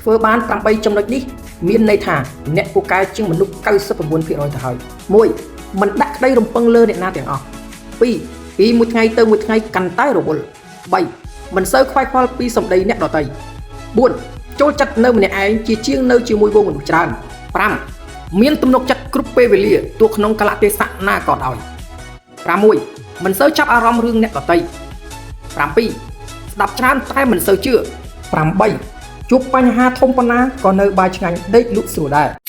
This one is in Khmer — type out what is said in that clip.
ធ្វើបាន8ចំណុចនេះមានន័យថាអ្នកពូកែជាងមនុស្ស 99% ទៅហើយ1មិនដាក់ក្តីរំពឹងលើអ្នកណាទាំងអស់2ពីមួយថ្ងៃទៅមួយថ្ងៃកាន់តែរវល់3មិនសូវខ្វាយខ្វល់ពីសម្ដីអ្នកដទៃ4ចូលចិត្តនៅម្នាក់ឯងជាជាងនៅជាមួយវងមនុស្សច្រើន5មានទំនុកចិត្តគ្រប់ពេលវេលាទោះក្នុងកលៈទេសៈណាក៏ដោយ6មិនសូវចាប់អារម្មណ៍រឿងអ្នកដទៃ7ស្ដាប់ច្រើនតែមិនសូវជឿ8ជួបបញ្ហាធំប៉ុណ្ណាក៏នៅបាយឆ្ងាញ់ដេកលក់ស្រួលដែរ